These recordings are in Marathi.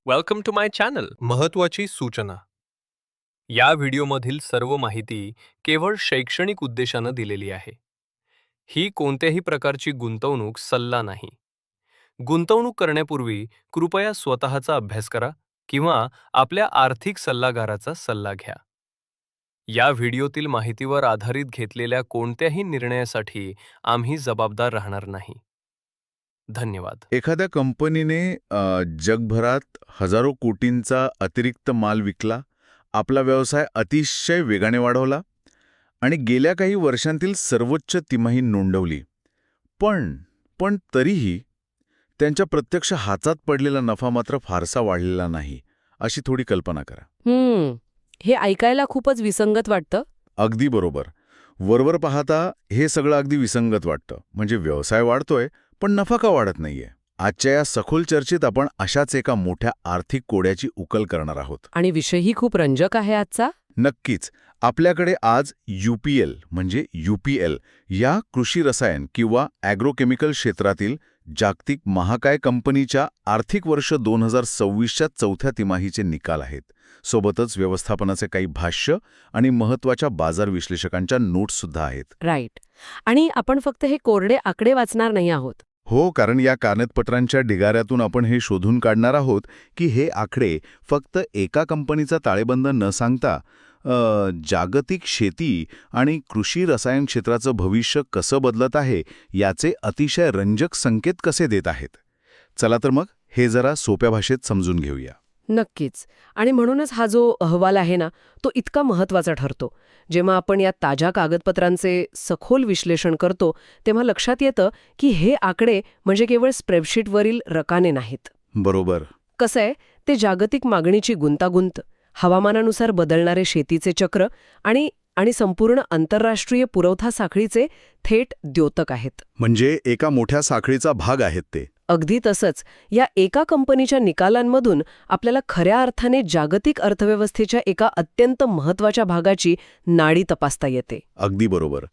Welcome to my channel. महत्त्वाची सूचना. या व्हिडिओमधील सर्व माहिती केवळ शैक्षणिक उद्देशानं दिलेली आहे. ही कोणत्याही प्रकारची गुंतवणूक सल्ला नाही. गुंतवणूक करण्यापूर्वी कृपया स्वतःचा अभ्यास करा किंवा आपल्या आर्थिक सल्लागाराचा सल्ला घ्या. या व्हिडिओतील माहितीवर आधारित घेतलेल्या कोणत्याही निर्णयासाठी आम्ही जबाबदार राहणार नाही. धन्यवाद. एखाद्या कंपनीने जगभरात हजारो कोटींचा अतिरिक्त माल विकला, आपला व्यवसाय अतिशय वेगाने वाढवला आणि गेल्या काही वर्षांतील सर्वोच्च तिमाही नोंदवली. पण तरीही त्यांच्या प्रत्यक्ष हातात पडलेला नफा मात्र फारसा वाढलेला नाही, अशी थोडी कल्पना करा. हे ऐकायला खूपच विसंगत वाटतं. अगदी बरोबर. वरवर पाहता हे सगळं अगदी विसंगत वाटतं. म्हणजे व्यवसाय वाढतोय, पण नफा का वाढत नाहीये? आजच्या या सखोल चर्चेत आपण अशाच एका मोठ्या आर्थिक कोड्याची उकल करणार आहोत. आणि विषयही खूप रंजक आहे आजचा. नक्कीच. आपल्याकडे आज UPL म्हणजे UPL या कृषी रसायन किंवा ॲग्रोकेमिकल क्षेत्रातील जागतिक महाकाय कंपनीच्या आर्थिक वर्ष 2026च्या चौथ्या तिमाहीचे निकाल आहेत. सोबतच व्यवस्थापनाचे काही भाष्य आणि महत्त्वाच्या बाजार विश्लेषकांच्या नोट्ससुद्धा आहेत. राईट. आणि आपण फक्त हे कोरडे आकडे वाचणार नाही आहोत. हो, कारण या कागदपत्रांच्या ढिगाऱ्यातून आपण हे शोधून काढणार आहोत की हे आकडे फक्त एका कंपनीचा ताळेबंद न सांगता जागतिक शेती आणि कृषी रसायन क्षेत्राचं भविष्य कसं बदलत आहे याचे अतिशय रंजक संकेत कसे देत आहेत. चला तर मग हे जरा सोप्या भाषेत समजून घेऊया. नक्कीच. आणि म्हणूनच हा जो अहवाल आहे ना, तो इतका महत्त्वाचा ठरतो. जेव्हा आपण या ताज्या कागदपत्रांचे सखोल विश्लेषण करतो तेव्हा लक्षात येतं की हे आकडे म्हणजे केवळ स्प्रेडशीटवरील रकाने नाहीत. बरोबर. कसं आहे, ते जागतिक मागणीची गुंतागुंत, हवामानानुसार बदलणारे शेतीचे चक्र आणि संपूर्ण आंतरराष्ट्रीय पुरवठा साखळीचे थेट द्योतक आहेत. म्हणजे एका मोठ्या साखळीचा भाग आहेत ते. अगदी तसंच. या एका कंपनीच्या निकालांमधून आपल्याला खऱ्या अर्थाने जागतिक अर्थव्यवस्थेच्या एका अत्यंत महत्त्वाच्या भागाची नाडी तपासता येते. अगदी बरोबर.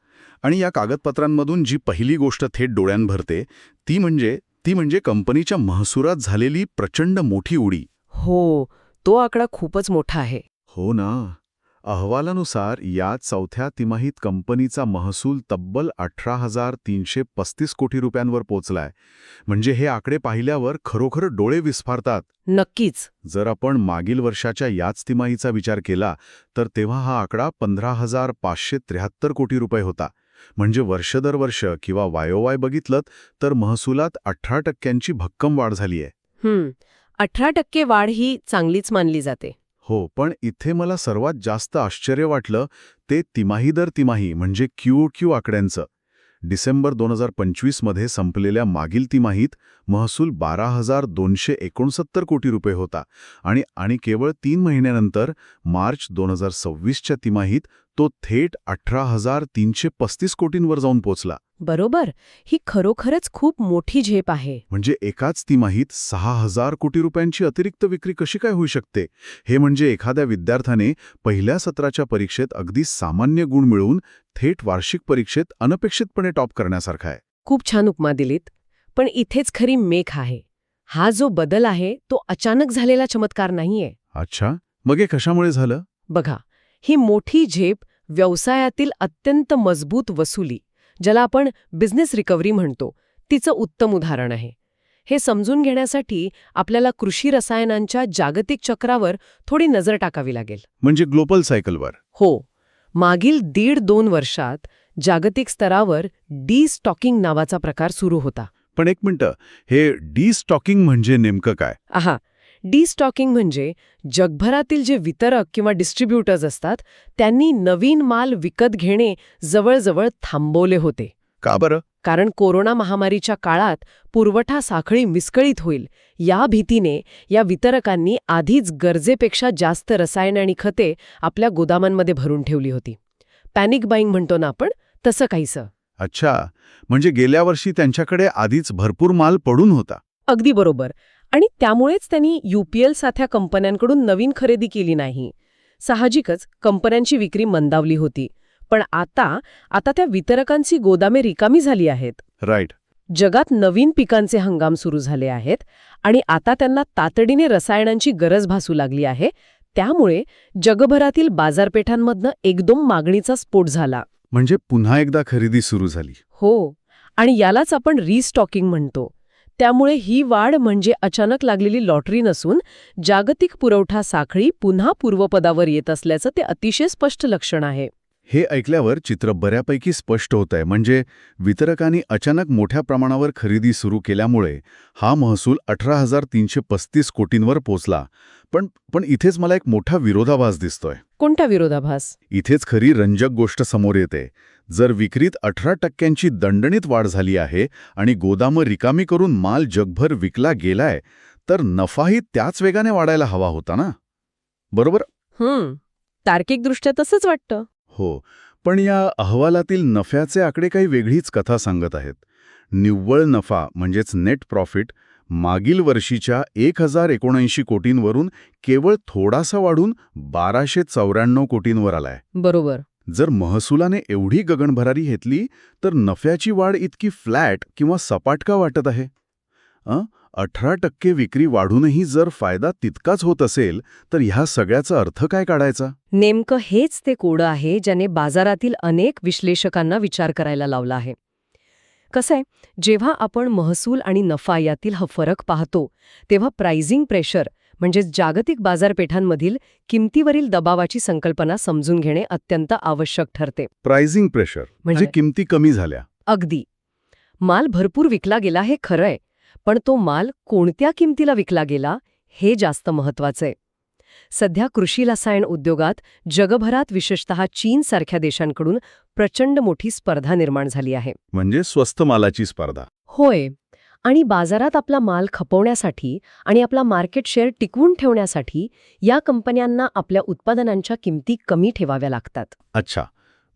आणि या कागदपत्रांमधून जी पहिली गोष्ट थेट डोळ्यात भरते ती म्हणजे कंपनीच्या महसुलात झालेली प्रचंड मोठी उडी. हो, तो आकडा खूपच मोठा आहे. हो ना. अहवालानुसार या चौथ्या तिमाहीत कंपनीचा महसूल तब्बल 18,335 कोटी रुपयांवर पोचलाय. म्हणजे हे आकडे पाहिल्यावर खरोखर डोळे विस्फारतात. नक्कीच. जर आपण मागील वर्षाच्या याच तिमाहीचा विचार केला तर तेव्हा हा आकडा 15,573 कोटी रुपये होता. म्हणजे वर्ष दर वर्ष किंवा वायोवाय बघितलं तर महसुलात 18% भक्कम वाढ झालीय. 18% वाढ ही चांगलीच मानली जाते. हो, पण इथे मला सर्वात जास्त आश्चर्य वाटलं ते तिमाही दर तिमाही म्हणजे QoQ आकड्यांचं. डिसेंबर 2025 मध्ये संपलेल्या मागील तिमाहीत महसूल 12,269 कोटी रुपये होता आणि केवळ 3 महिन्यानंतर मार्च 2026च्या तिमाहीत तो थेट 18,335 कोटींवर जाऊन पोचला. बरोबर. ही खरोखरच खूप मोठी झेप आहे. म्हणजे एकाच तिमाहीत 6,000 कोटी रुपयांची अतिरिक्त विक्री कशी काय होऊ शकते? हे म्हणजे एखाद्या विद्यार्थ्याने पहिल्या सत्राच्या परीक्षेत अगदी सामान्य गुण मिळवून थेट वार्षिक परीक्षेत अनपेक्षितपणे टॉप करण्यासारखा आहे. खूप छान उपमा दिलीत. पण इथेच खरी मेख आहे. हा जो बदल आहे तो अचानक झालेला चमत्कार नाहीये. अच्छा, मग हे कशामुळे झालं? बघा, ही मोठी झेप व्यवसायातील अत्यंत मजबूत वसुली, ज्याला आपण बिझनेस रिकव्हरी म्हणतो, तिचं उत्तम उदाहरण आहे. हे समजून घेण्यासाठी आपल्याला कृषी रसायनांच्या जागतिक चक्रावर थोडी नजर टाकावी लागेल. म्हणजे ग्लोबल सायकलवर. हो. मागील 1.5-2 वर्षात जागतिक स्तरावर डी-स्टॉकिंग नावाचा प्रकार सुरू होता. पण एक मिनिटं, हे डी-स्टॉकिंग म्हणजे नेमकं काय? डी-स्टॉकिंग म्हणजे जगभरातील जे वितरक किंवा डिस्ट्रीब्युटर्स असतात त्यांनी नवीन माल विकत घेणे जवळजवळ थांबवले होते. का बरं? कारण कोरोना महामारीच्या काळात पुरवठा साखळी विस्कळीत होईल या भीतीने या वितरकांनी आधीच गरजेपेक्षा जास्त रसायने आणि खते आपल्या गोदामांमध्ये भरून ठेवली होती. पॅनिक बाईंग म्हणतो ना आपण, तसं काहीसं. अच्छा, म्हणजे गेल्या वर्षी त्यांच्याकडे आधीच भरपूर माल पडून होता. अगदी बरोबर. आणि त्यामुळेच त्यांनी UPL सारख्या कंपन्यांकडून नवीन खरेदी केली नाही. साहजिकच कंपन्यांची विक्री मंदावली होती. पण आता त्या वितरकांची गोदामे रिकामी झाली आहेत. राईट. जगात नवीन पिकांचे हंगाम सुरू झाले आहेत आणि आता त्यांना तातडीने रसायनांची गरज भासू लागली आहे. त्यामुळे जगभरातील बाजारपेठांमधनं एकदम मागणीचा स्फोट झाला. म्हणजे पुन्हा एकदा खरेदी सुरू झाली. हो, आणि यालाच आपण रिस्टॉकिंग म्हणतो. त्यामुळे ही वाढ म्हणजे अचानक लागलेली लॉटरी नसून जागतिक पुरवठा साखळी पुन्हा पूर्वपदावर येत असल्याचं ते अतिशय स्पष्ट लक्षण आहे. हे ऐकल्यावर चित्र बऱ्यापैकी स्पष्ट होत आहे. म्हणजे वितरकांनी अचानक मोठ्या प्रमाणावर खरेदी सुरू केल्यामुळे हा महसूल 18,335 कोटींवर पोचला. पण इथेच मला एक मोठा विरोधाभास दिसतोय. कोणता विरोधाभास? इथेच खरी रंजक गोष्ट समोर येते. जर विक्रीत 18% दणदणीत वाढ झाली आहे आणि गोदामं रिकामी करून माल जगभर विकला गेलाय, तर नफाही त्याच वेगाने वाढायला हवा होता ना, बरोबर? तार्किकदृष्ट्या तसंच वाटतं. हो, पण या अहवालातील नफ्याचे आकडे काही वेगळीच कथा सांगत आहेत. निव्वळ नफा म्हणजेच नेट प्रॉफिट मागील वर्षीच्या 1,079 कोटींवरून केवळ थोडासा वाढून 1,294 कोटींवर आलाय. बरोबर. जर महसुलाने एवढी गगनभरारी घेतली तर नफ्याची वाढ इतकी फ्लॅट किंवा सपाट का वाटत आहे? 18% विक्री वाढूनही जर फायदा तितकाच होत असेल तर ह्या सगळ्याचा अर्थ काय काढायचा? नेमकं हेच ते कोडं आहे ज्याने बाजारातील अनेक विश्लेषकांना विचार करायला लावला आहे. कसं आहे, जेव्हा आपण महसूल आणि नफा यातील हा फरक पाहतो तेव्हा प्राइसिंग प्रेशर म्हणजे जागतिक बाजारपेठांमधील किमतीवरील दबावाची संकल्पना समजून घेणे अत्यंत आवश्यक ठरते. प्राइसिंग प्रेशर म्हणजे किमती कमी झाल्या. अगदी. माल भरपूर विकला गेला हे खरंय, पण तो माल कोणत्या किमतीला विकला गेला हे जास्त महत्वाचंय. सध्या कृषी रसायन उद्योगात जगभरात विशेषतः चीनसारख्या देशांकडून प्रचंड मोठी स्पर्धा निर्माण झाली आहे. म्हणजे स्वस्त मालाची स्पर्धा. होय, आणि बाजारात आपला माल खपवण्यासाठी आणि आपला मार्केट शेअर टिकवून ठेवण्यासाठी या कंपन्यांना आपल्या उत्पादनांच्या किमती कमी ठेवाव्या लागतात. अच्छा,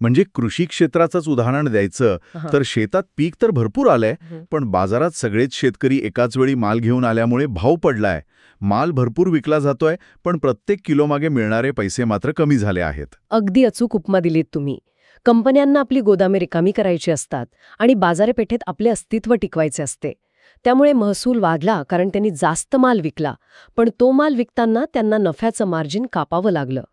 म्हणजे कृषी क्षेत्राचंच उदाहरण द्यायचं तर शेतात पीक तर भरपूर आलंय, पण बाजारात सगळेच शेतकरी एकाच वेळी माल घेऊन आल्यामुळे भाव पडलाय. माल भरपूर विकला जातोय, पण प्रत्येक किलोमागे मिळणारे पैसे मात्र कमी झाले आहेत. अगदी अचूक उपमा दिलीत तुम्ही. कंपन्यांना आपली गोदामे रिकामी करायची असतात आणि बाजारपेठेत आपले अस्तित्व टिकवायचे असते. त्यामुळे महसूल वाढला कारण त्यांनी जास्त माल विकला, पण तो माल विकताना त्यांना नफ्याचं मार्जिन कापावं लागलं.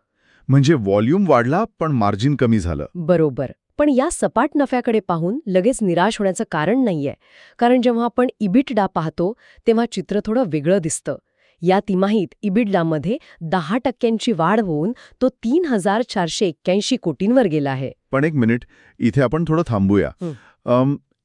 म्हणजे व्हॉल्यूम वाढला पण मार्जिन कमी झालं. बरोबर. पण या सपाट नफ्याकडे पाहून लगेच निराश होण्याचं कारण नाहीये, कारण जेव्हा आपण इबिटडा पाहतो तेव्हा चित्र थोडं वेगळं दिसतं. या तिमाहीत इबिटडामध्ये 10% वाढ होऊन तो 3,481 कोटींवर गेला आहे. पण एक मिनिट, इथे आपण थोडं थांबूया.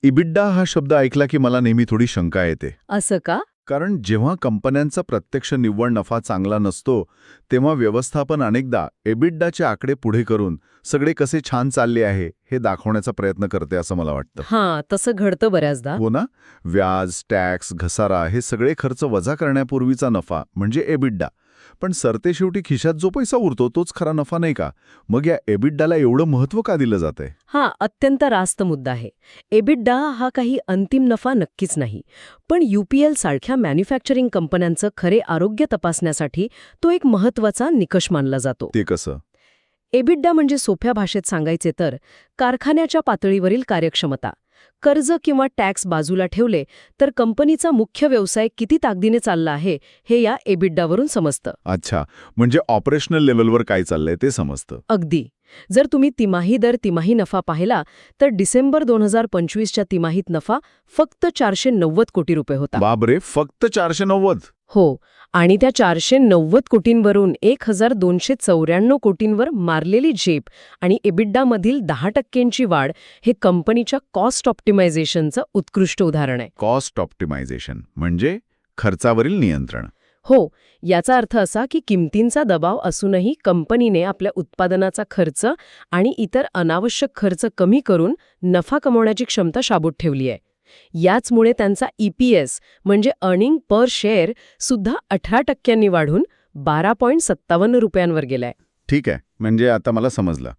इबिटडा हा शब्द ऐकला की मला नेहमी थोडी शंका येते. असं का? कारण जेव्हा कंपन्यांचा प्रत्यक्ष निव्वळ नफा चांगला नसतो तेव्हा व्यवस्थापन अनेकदा एबिटडाचे आकडे पुढे करून सगळे कसे छान चालले आहे हे दाखवण्याचा प्रयत्न करते असं मला वाटतं. हां, तसं घडतं बऱ्याचदा. हो ना. व्याज, टॅक्स, घसारा हे सगळे खर्च वजा करण्यापूर्वीचा नफा म्हणजे एबिटडा. पण सरते शेवटी खिशात जो पैसा उरतो तोच खरा नफा नाही का? मग या एबिटडाला एवढं महत्त्व का दिलं जातंय? हा अत्यंत रास्त मुद्दा आहे. एबिटडा हा काही अंतिम नफा नक्कीच नाही, पण UPL सारख्या मॅन्युफॅक्चरिंग कंपन्यांचं खरे आरोग्य तपासण्यासाठी तो एक महत्त्वाचा निकष मानला जातो. ते कसं? एबिटडा म्हणजे सोप्या भाषेत सांगायचे तर कारखान्याच्या पातळीवरील कार्यक्षमता. कर्ज किंवा टॅक्स बाजूला ठेवले तर कंपनीचा मुख्य व्यवसाय किती ताकदीने चालला आहे हे या एबिटडावरून समजतं. अच्छा, म्हणजे ऑपरेशनल लेव्हलवर काय चाललंय ते समजतं. अगदी. जर तुम्ही तिमाही दर तिमाही नफा पाहिला तर डिसेंबर 2025च्या तिमाहीत नफा फक्त 490 कोटी रुपये होता. बापरे, फक्त 490? हो, आणि त्या 490 कोटींवरून 1,294 कोटींवर मारलेली झेप आणि एबिटडामधील 10%ची वाढ हे कंपनीच्या कॉस्ट ऑप्टिमायझेशनचं उत्कृष्ट उदाहरण आहे. कॉस्ट ऑप्टिमायझेशन म्हणजे खर्चावरील नियंत्रण. हो, याचा अर्थ असा की किमतींचा दबाव असूनही कंपनीने आपल्या उत्पादनाचा खर्च आणि इतर अनावश्यक खर्च कमी करून नफा कमवण्याची क्षमता शाबूत ठेवली आहे. याचमुळे त्यांचा EPS म्हणजे अर्निंग पर शेअर सुद्धा 18% वाढून 12.57 रुपयांवर गेलाय. ठीक आहे, म्हणजे आता मला समजलं.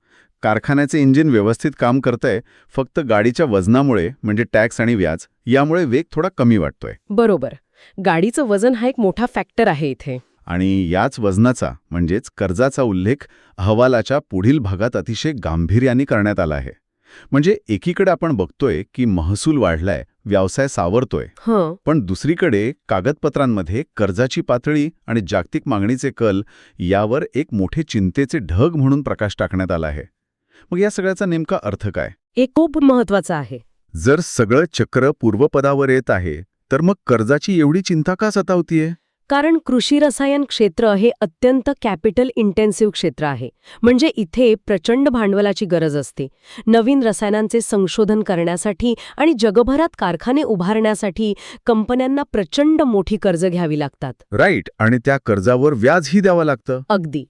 कारखान्याचे इंजिन व्यवस्थित काम करतंय, फक्त गाडीच्या वजनामुळे म्हणजे टॅक्स आणि व्याज यामुळे वेग थोडा कमी वाटतोय. बरोबर. गाडीचं वजन हा एक मोठा फॅक्टर आहे इथे. आणि याच वजनाचा म्हणजेच कर्जाचा उल्लेख अहवालाच्या पुढील भागात अतिशय गांभीर्याने करण्यात आला आहे. म्हणजे एकीकडे आपण बघतोय की महसूल वाढलाय, व्यवसाय सावरतोय, हं, पण दुसरीकडे कागदपत्रांमध्ये कर्जाची पातळी आणि जागतिक मागणीचे कल यावर एक मोठे चिंतेचे ढग म्हणून प्रकाश टाकण्यात आला आहे. मग या सगळ्याचा नेमका अर्थ काय? एक खूप महत्वाचं आहे. जर सगळं चक्र पूर्वपदावर येत आहे, तर मग कर्जाची एवढी चिंता का सतावतीये? कारण कृषी रसायन क्षेत्र हे अत्यंत कॅपिटल इंटेन्सिव्ह क्षेत्र आहे. म्हणजे इथे प्रचंड भांडवलाची गरज असते. नवीन रसायनांचे संशोधन करण्यासाठी आणि जगभरात कारखाने उभारण्यासाठी कंपन्यांना प्रचंड मोठी कर्ज घ्यावी लागतात. राईट, आणि त्या कर्जावर व्याजही द्यावं लागतं. अगदी.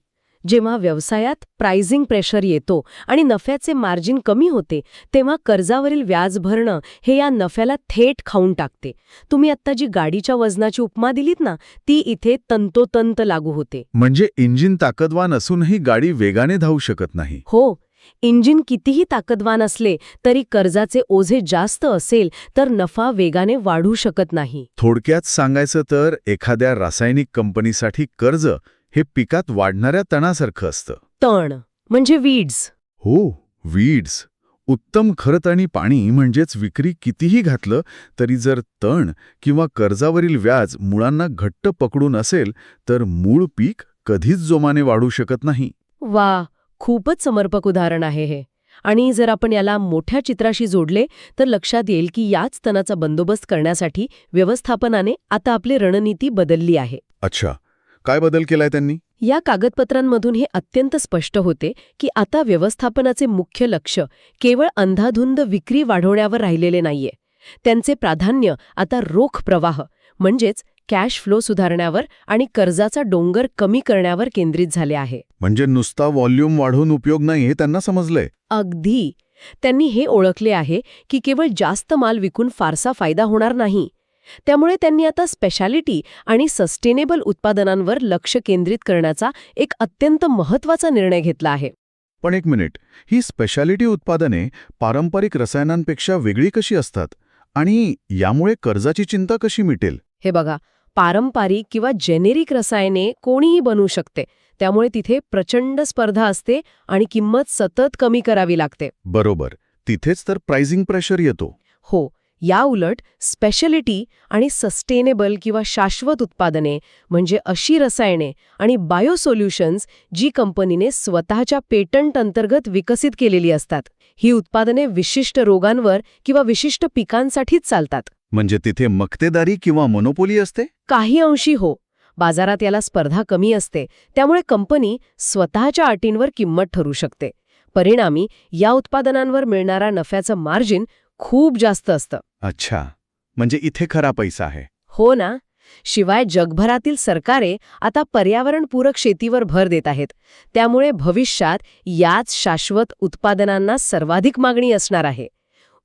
जेव्हा व्यवसायात प्राइसिंग प्रेशर येतो आणि नफ्याचे मार्जिन कमी होते, तेव्हा कर्जावरील व्याज भरणं हे या नफ्याला थेट खाऊन टाकते. तुम्ही आत्ता जी गाडीच्या वजनाची उपमा दिलीत ना, ती इथे तंतोतंत लागू होते. म्हणजे इंजिन ताकदवान असूनही गाडी वेगाने धावू शकत नाही. हो, इंजिन कितीही ताकदवान असले तरी कर्जाचे ओझे जास्त असेल तर नफा वेगाने वाढू शकत नाही. थोडक्यात सांगायचं तर एखाद्या रासायनिक कंपनीसाठी कर्ज हे पिकात वाढणाऱ्या तणासारखं असतं. तण म्हणजे वीड्स. हो, वीड्स. उत्तम खत आणि पाणी म्हणजेच विक्री कितीही घातलं तरी जर तण किंवा कर्जावरील व्याज मुळांना घट्ट पकडून असेल तर मूळ पीक कधीच जोमाने वाढू शकत नाही. वा, खूपच समर्पक उदाहरण आहे हे. आणि जर आपण याला मोठ्या चित्राशी जोडले तर लक्षात येईल की याच तणाचा बंदोबस्त करण्यासाठी व्यवस्थापनाने आता आपली रणनीती बदलली आहे. अच्छा, काय बदल केलाय त्यांनी? या कागदपत्रांमधून हे अत्यंत स्पष्ट होते की आता व्यवस्थापनाचे मुख्य लक्ष केवळ अंधाधुंद विक्री वाढवण्यावर राहिलेले नाहीये. त्यांचे प्राधान्य आता रोख प्रवाह म्हणजेच कॅश फ्लो सुधारण्यावर आणि कर्जाचा डोंगर कमी करण्यावर केंद्रित झाले आहे. म्हणजे नुसता व्हॉल्यूम वाढवून उपयोग नाही हे त्यांना समजलंय. अगदी. त्यांनी हे ओळखले आहे की केवळ जास्त माल विकून फारसा फायदा होणार नाही. त्यामुळे त्यांनी आता स्पेशालिटी आणि सस्टेनेबल उत्पादनांवर लक्ष केंद्रित करण्याचा एक अत्यंत महत्त्वाचा निर्णय घेतला आहे. पण एक मिनिट, ही स्पेशालिटी उत्पादने पारंपरिक रसायनांपेक्षा वेगळी कशी असतात आणि यामुळे कर्जाची चिंता कशी मिटेल? हे बघा, पारंपरिक किंवा जेनेरिक रसायने कोणीही बनवू शकते. त्यामुळे तिथे प्रचंड स्पर्धा असते आणि किंमत सतत कमी करावी लागते. बरोबर, तिथेच तर प्राइसिंग प्रेशर येतो. हो, या उलट स्पेशलिटी आणि सस्टेनेबल किंवा शाश्वत उत्पादने म्हणजे अशी रसायने आणि बायो सोल्युशन्स जी कंपनीने स्वतःच्या पेटंट अंतर्गत विकसित केलेली असतात. ही उत्पादने विशिष्ट रोगांवर किंवा विशिष्ट पिकांसाठीच चालतात. म्हणजे तिथे मक्तेदारी किंवा मोनोपोली असते? काही अंशी हो. बाजारात याला स्पर्धा कमी असते, त्यामुळे कंपनी स्वतःच्या अटींवर किंमत ठरवू शकते. परिणामी या उत्पादनांवर मिळणारा नफ्याचं मार्जिन खूप जास्त असतं. अच्छा, म्हणजे इथे खरा पैसा आहे. हो ना. शिवाय जगभरातील सरकारे आता पर्यावरणपूरक शेतीवर भर देत आहेत. त्यामुळे भविष्यात याच शाश्वत उत्पादनांना सर्वाधिक मागणी असणार आहे.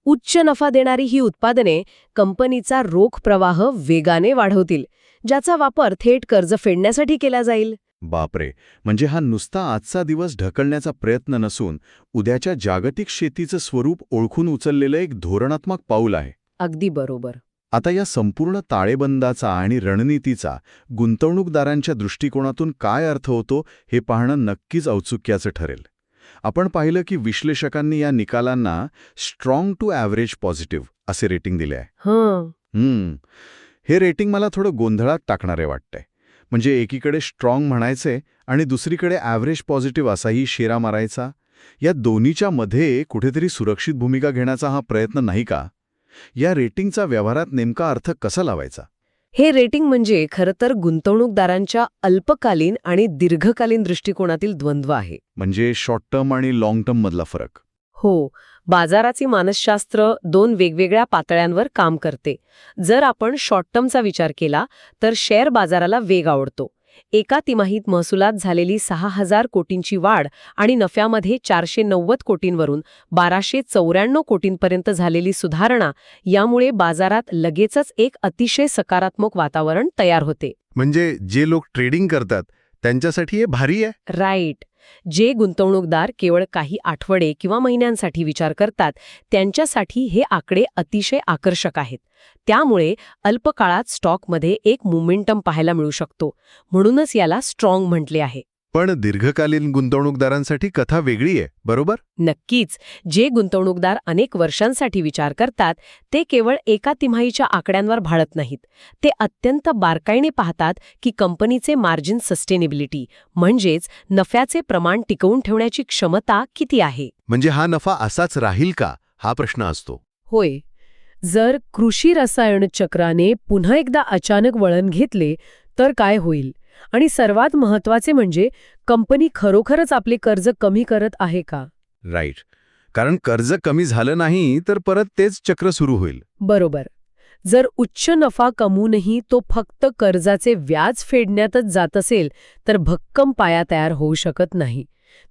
उच्च नफा देणारी ही उत्पादने कंपनीचा रोख प्रवाह वेगाने वाढवतील, ज्याचा वापर थेट कर्ज फेडण्यासाठी केला जाईल. बापरे, म्हणजे हा नुसता आजचा दिवस ढकलण्याचा प्रयत्न नसून उद्याच्या जागतिक शेतीचं स्वरूप ओळखून उचललेलं एक धोरणात्मक पाऊल आहे. अगदी बरोबर. आता या संपूर्ण ताळेबंदाचा आणि रणनीतीचा गुंतवणूकदारांच्या दृष्टिकोनातून काय अर्थ होतो हे पाहणं नक्कीच औत्सुक्याचं ठरेल. आपण पाहिलं की विश्लेषकांनी या निकालांना स्ट्रॉंग टू ॲव्हरेज पॉझिटिव्ह असे रेटिंग दिले आहे. हे रेटिंग मला थोडं गोंधळात टाकणारे वाटतंय. म्हणजे एकीकडे स्ट्रॉंग म्हणायचे आणि दुसरीकडे ॲव्हरेज पॉझिटिव्ह असाही शेरा मारायचा. या दोन्हीच्या मध्ये कुठेतरी सुरक्षित भूमिका घेण्याचा हा प्रयत्न नाही का? या रेटिंगचा व्यवहारात नेमका अर्थ कसा लावायचा? हे रेटिंग म्हणजे खरं तर गुंतवणूकदारांच्या अल्पकालीन आणि दीर्घकालीन दृष्टिकोनातील द्वंद्व आहे. म्हणजे शॉर्ट टर्म आणि लाँग टर्म मधला फरक. हो, बाजाराचे मानसशास्त्र दोन वेगवेगळ्या पातळ्यांवर काम करते. जर आपण शॉर्ट टर्मचा विचार केला तर शेअर बाजाराला वेग आवडतो. एका तिमाहीत महसुलात झालेली 6,000 कोटींची वाढ आणि नफ्यामध्ये 490 कोटींवरून 1294 कोटींपर्यंत झालेली सुधारणा यामुळे बाजारात लगेचच एक अतिशय सकारात्मक वातावरण तयार होते. म्हणजे जे लोक ट्रेडिंग करतात त्यांच्यासाठी हे भारी आहे. राईट. जे गुंतवणूकदार केवळ काही आठवडे किंवा महिन्यांसाठी विचार करतात त्यांच्यासाठी हे आकडे अतिशय आकर्षक आहेत. त्यामुळे अल्पकाळात स्टॉकमध्ये एक मोमेंटम पाहायला मिळू शकतो. म्हणूनच याला स्ट्रॉंग म्हटले आहे. पण दीर्घकालीन गुंतवणूकदारांसाठी कथा वेगळी आहे, बरोबर? नक्कीच. जे गुंतवणूकदार अनेक वर्षांसाठी विचार करतात ते केवळ एका तिमाहीच्या आकड्यांवर भाळत नाहीत. ते अत्यंत बारकाईने पाहतात की कंपनीचे मार्जिन सस्टेनेबिलिटी म्हणजेच नफ्याचे प्रमाण टिकवून ठेवण्याची क्षमता किती आहे. म्हणजे हा नफा असाच राहील का, हा प्रश्न असतो. होय. जर कृषी रसायन चक्राने पुन्हा एकदा अचानक वळण घेतले तर काय होईल? आणि सर्वात महत्त्वाचे म्हणजे कंपनी खरोखरच आपले कर्ज कमी करत आहे का? राईट. कारण कर्ज कमी झालं नाही तर परत तेच चक्र सुरू होईल. बरोबर. जर उच्च नफा कमवूनही तो फक्त कर्जाचे व्याज फेडण्यातच जात असेल तर भक्कम पाया तयार होऊ शकत नाही.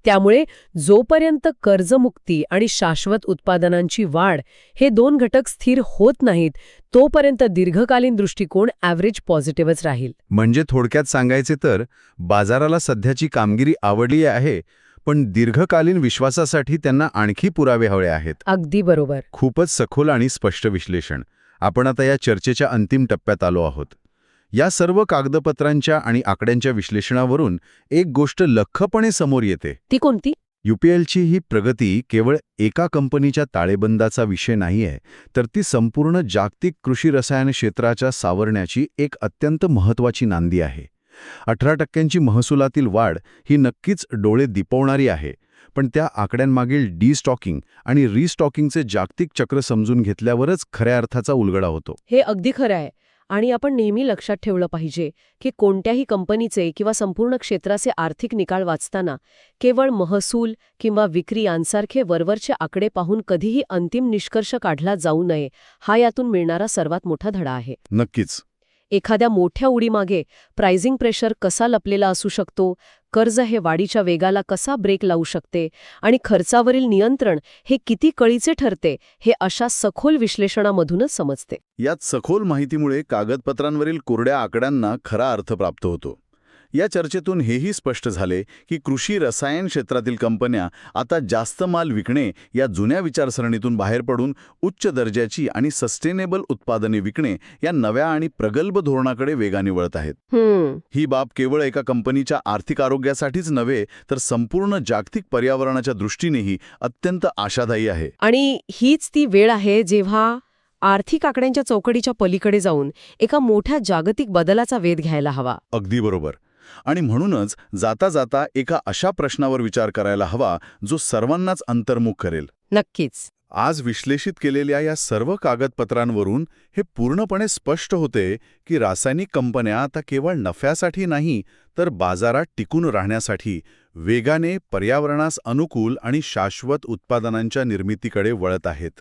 त्यामुळे जोपर्यंत कर्जमुक्ती आणि शाश्वत उत्पादनांची वाढ हे दोन घटक स्थिर होत नाहीत तोपर्यंत दीर्घकालीन दृष्टिकोन ॲव्हरेज पॉझिटिव्हच राहील. म्हणजे थोडक्यात सांगायचे तर बाजाराला सध्याची कामगिरी आवडली आहे, पण दीर्घकालीन विश्वासासाठी त्यांना आणखी पुरावे हवे आहेत. अगदी बरोबर. खूपच सखोल आणि स्पष्ट विश्लेषण. आपण आता या चर्चेच्या अंतिम टप्प्यात आलो आहोत. या सर्व कागदपत्रांच्या आणि आकड्यांच्या विश्लेषणावरून एक गोष्ट लख्खपणे समोर येते. ती कोणती? UPLची ही प्रगती केवळ एका कंपनीच्या ताळेबंदाचा विषय नाहीये, तर ती संपूर्ण जागतिक कृषी रसायन क्षेत्राच्या सावरण्याची एक अत्यंत महत्त्वाची नांदी आहे. 18% महसुलातील वाढ ही नक्कीच डोळे दिपवणारी आहे, पण त्या आकड्यांमागील डिस्टॉकिंग आणि रिस्टॉकिंगचे जागतिक चक्र समजून घेतल्यावरच खऱ्या अर्थाचा उलगडा होतो. हे अगदी खरं आहे. आणि आपण नेहमी लक्षात ठेवलं पाहिजे की कोणत्याही कंपनीचे किंवा संपूर्ण क्षेत्राचे आर्थिक निकाल वाचताना केवळ महसूल किंवा विक्री यांसारखे वरवरचे आकडे पाहून कधीही अंतिम निष्कर्ष काढला जाऊ नये, हा यातून मिळणारा सर्वात मोठा धडा आहे. नक्कीच. एखाद्या मोठ्या उडीमागे प्राइसिंग प्रेशर कसा लपलेला असू शकतो, कर्ज हे वाढीच्या वेगाला कसा ब्रेक लावू शकते आणि खर्चावरील नियंत्रण हे किती कळीचे ठरते, हे अशा सखोल विश्लेषणामधूनच समजते. यात सखोल माहितीमुळे कागदपत्रांवरील कोरड्या आकड्यांना खरा अर्थ प्राप्त होतो. या चर्चेतून हेही स्पष्ट झाले की कृषी रसायन क्षेत्रातील कंपन्या आता जास्त माल विकणे या जुन्या विचारसरणीतून बाहेर पडून उच्च दर्जाची आणि सस्टेनेबल उत्पादने विकणे या नव्या आणि प्रगल्भ धोरणाकडे वेगाने वळत आहेत. ही बाब केवळ एका कंपनीच्या आर्थिक आरोग्यासाठीच नव्हे तर संपूर्ण जागतिक पर्यावरणाच्या दृष्टीनेही अत्यंत आशादायी आहे. आणि हीच ती वेळ आहे जेव्हा आर्थिक आकड्यांच्या चौकटीच्या पलीकडे जाऊन एका मोठ्या जागतिक बदलाचा वेध घ्यायला हवा. अगदी बरोबर. आणि म्हणूनच जाता जाता एका अशा प्रश्नावर विचार करायला हवा जो सर्वांनाच अंतर्मुख करेल. नक्कीच. आज विश्लेषित केलेल्या या सर्व कागदपत्रांवरून हे पूर्णपणे स्पष्ट होते की रासायनिक कंपन्या आता केवळ नफ्यासाठी नाही तर बाजारात टिकून राहण्यासाठी वेगाने पर्यावरणास अनुकूल आणि शाश्वत उत्पादनांच्या निर्मितीकडे वळत आहेत.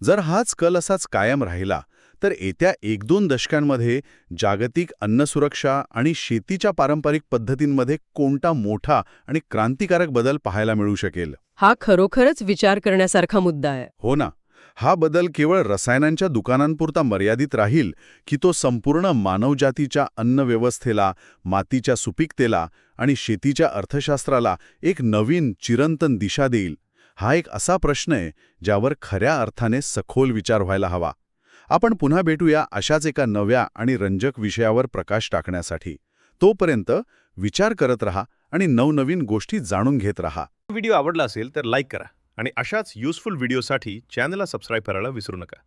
जर हाच कल असाच कायम राहिला तर येत्या 1-2 दशकांमध्ये जागतिक अन्नसुरक्षा आणि शेतीच्या पारंपरिक पद्धतींमध्ये कोणता मोठा आणि क्रांतिकारक बदल पाहायला मिळू शकेल. हा खरोखरच विचार करण्यासारखा मुद्दा आहे. हो ना. हा बदल केवळ रसायनांच्या दुकानांपुरता मर्यादित राहील की तो संपूर्ण मानवजातीच्या अन्नव्यवस्थेला, मातीच्या सुपीकतेला आणि शेतीच्या अर्थशास्त्राला एक नवीन चिरंतन दिशा देईल? हा एक असा प्रश्न आहे ज्यावर खऱ्या अर्थाने सखोल विचार व्हायला हवा. आपण पुन्हा भेटूया अशाच एका नव्या आणि रंजक विषयावर प्रकाश टाकण्यासाठी. तोपर्यंत विचार करत रहा आणि नवनवीन गोष्टी जाणून घेत रहा. व्हिडिओ आवडला असेल तर लाईक करा आणि अशाच युजफुल व्हिडिओसाठी चॅनलला सबस्क्राईब करायला विसरू नका.